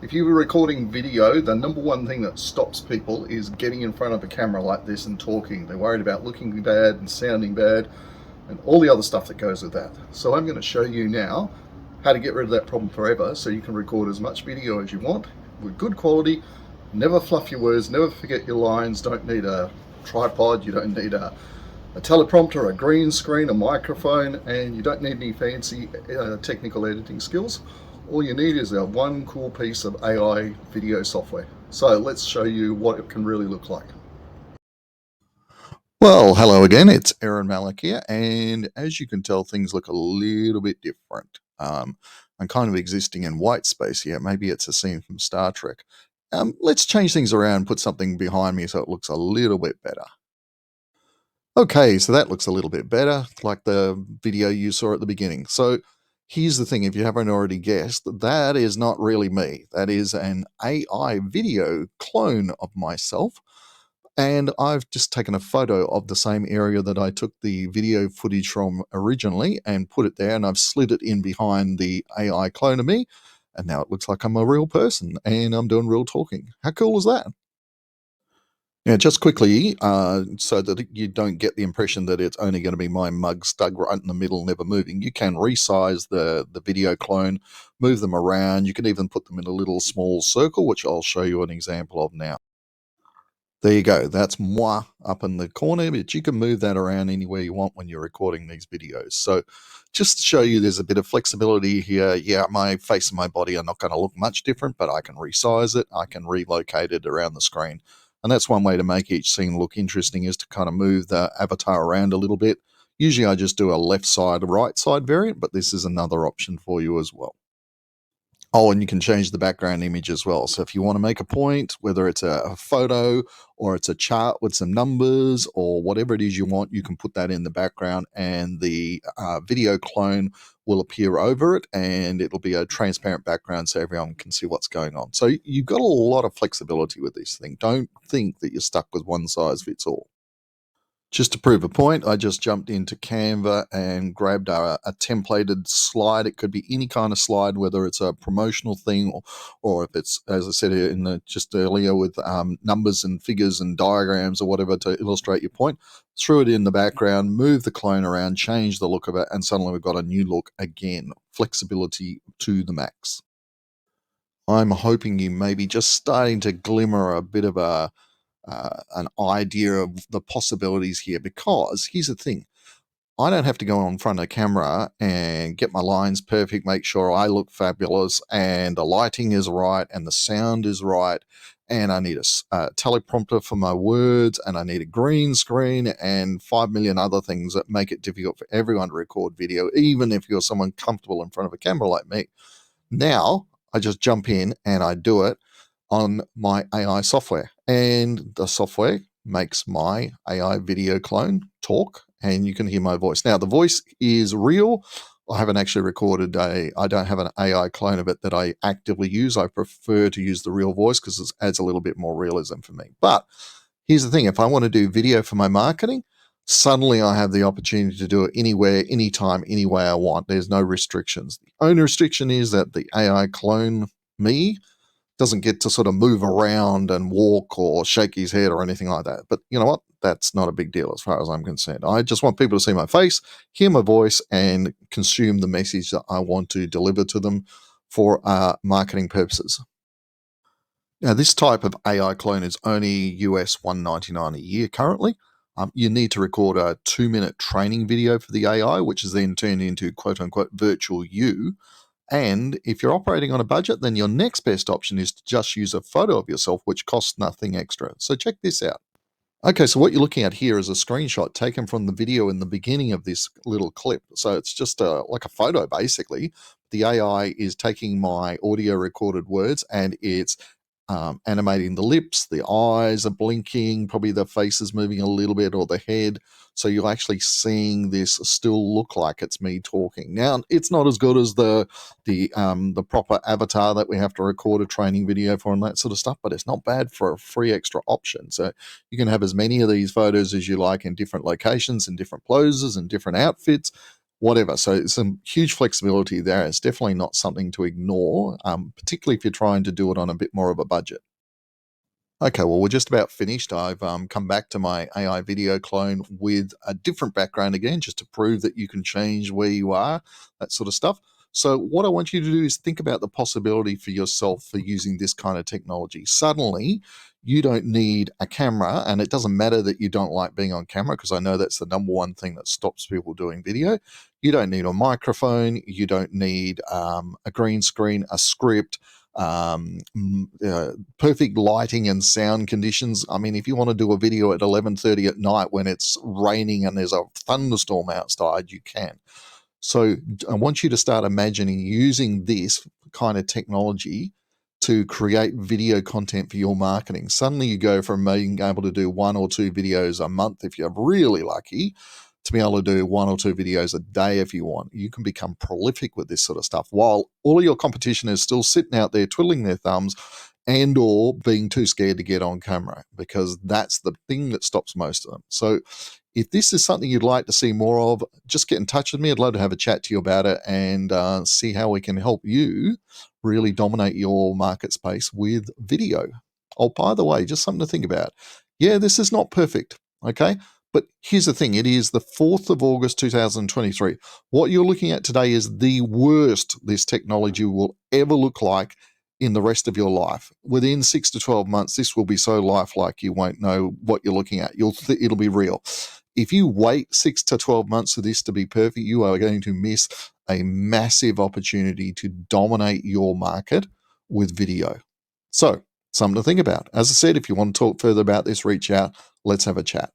If you were recording video, the number one thing that stops people is getting in front of a camera like this and talking. They're worried about looking bad and sounding bad and all the other stuff that goes with that. So I'm going to show you now how to get rid of that problem forever so you can record as much video as you want with good quality. Never fluff your words, never forget your lines. Don't need a tripod, you don't need a teleprompter, a green screen, a microphone, and you don't need any fancy technical editing skills. All you need is one cool piece of AI video software. So let's show you what it can really look like. Well, hello again, it's Aaron Malik here, and as you can tell, things look a little bit different. I'm kind of existing in white space here. Maybe it's a scene from Star Trek. Let's change things around, put something behind me so it looks a little bit better. Okay, so that looks a little bit better, like the video you saw at the beginning. So here's the thing, if you haven't already guessed, that is not really me. That is an AI video clone of myself. And I've just taken a photo of the same area that I took the video footage from originally and put it there, and I've slid it in behind the AI clone of me. And now it looks like I'm a real person and I'm doing real talking. How cool is that? Yeah, just quickly, so that you don't get the impression that it's only going to be my mug stuck right in the middle, never moving. You can resize the video clone, move them around. You can even put them in a little small circle, which I'll show you an example of now. There you go. That's moi up in the corner, but you can move that around anywhere you want when you're recording these videos. So just to show you there's a bit of flexibility here. Yeah, my face and my body are not going to look much different, but I can resize it. I can relocate it around the screen. And that's one way to make each scene look interesting, is to kind of move the avatar around a little bit. Usually I just do a left side, right side variant, but this is another option for you as well. Oh, and you can change the background image as well. So if you want to make a point, whether it's a photo or it's a chart with some numbers or whatever it is you want, you can put that in the background, and the video clone will appear over it, and it'll be a transparent background so everyone can see what's going on. So you've got a lot of flexibility with this thing. Don't think that you're stuck with one size fits all. Just to prove a point, I just jumped into Canva and grabbed a templated slide. It could be any kind of slide, whether it's a promotional thing or if it's, as I said in just earlier, with numbers and figures and diagrams or whatever to illustrate your point. Threw it in the background, move the clone around, change the look of it, and suddenly we've got a new look again. Flexibility to the max. I'm hoping you may be just starting to glimmer a bit of an idea of the possibilities here, because here's the thing. I don't have to go on front of the camera and get my lines perfect, make sure I look fabulous and the lighting is right and the sound is right, and I need a teleprompter for my words, and I need a green screen and 5 million other things that make it difficult for everyone to record video, even if you're someone comfortable in front of a camera like me. Now I just jump in and I do it on my AI software, and the software makes my AI video clone talk, and you can hear my voice. Now the voice is real. I haven't actually recorded I don't have an AI clone of it that I actively use. I prefer to use the real voice because it adds a little bit more realism for me. But here's the thing, if I want to do video for my marketing, suddenly I have the opportunity to do it anywhere, anytime, any way I want. There's no restrictions. The only restriction is that the AI clone me doesn't get to sort of move around and walk or shake his head or anything like that. But you know what? That's not a big deal as far as I'm concerned. I just want people to see my face, hear my voice, and consume the message that I want to deliver to them for marketing purposes. Now, this type of AI clone is only US $199 a year currently. You need to record a 2-minute training video for the AI, which is then turned into quote unquote virtual you. And if you're operating on a budget, then your next best option is to just use a photo of yourself, which costs nothing extra. So check this out. Okay, so what you're looking at here is a screenshot taken from the video in the beginning of this little clip. So it's just like a photo, basically. The AI is taking my audio recorded words and it's animating the lips, the eyes are blinking, probably the face is moving a little bit, or the head. So you're actually seeing this still look like it's me talking. Now, it's not as good as the proper avatar that we have to record a training video for and that sort of stuff, but it's not bad for a free extra option. So you can have as many of these photos as you like in different locations and different poses and different outfits. whatever. So some huge flexibility there. It's definitely not something to ignore, particularly if you're trying to do it on a bit more of a budget. Okay, well, we're just about finished. I've come back to my AI video clone with a different background again, just to prove that you can change where you are, that sort of stuff. So, what I want you to do is think about the possibility for yourself for using this kind of technology. Suddenly, you don't need a camera, and it doesn't matter that you don't like being on camera, because I know that's the number one thing that stops people doing video. You don't need a microphone, you don't need a green screen, a script. Perfect lighting and sound conditions. I mean, if you want to do a video at 11:30 at night when it's raining and there's a thunderstorm outside, you can. So I want you to start imagining using this kind of technology to create video content for your marketing. Suddenly you go from being able to do 1 or 2 videos a month if you're really lucky, to be able to do 1 or 2 videos a day if you want. You can become prolific with this sort of stuff while all of your competition is still sitting out there twiddling their thumbs and or being too scared to get on camera, because that's the thing that stops most of them. So if this is something you'd like to see more of, just get in touch with me. I'd love to have a chat to you about it and see how we can help you really dominate your market space with video. Oh, by the way, just something to think about. Yeah, this is not perfect, okay? But here's the thing, it is the 4th of August 2023. What you're looking at today is the worst this technology will ever look like in the rest of your life. Within 6 to 12 months, this will be so lifelike you won't know what you're looking at. It'll be real. If you wait 6 to 12 months for this to be perfect, you are going to miss a massive opportunity to dominate your market with video. So, something to think about. As I said, if you want to talk further about this, reach out. Let's have a chat.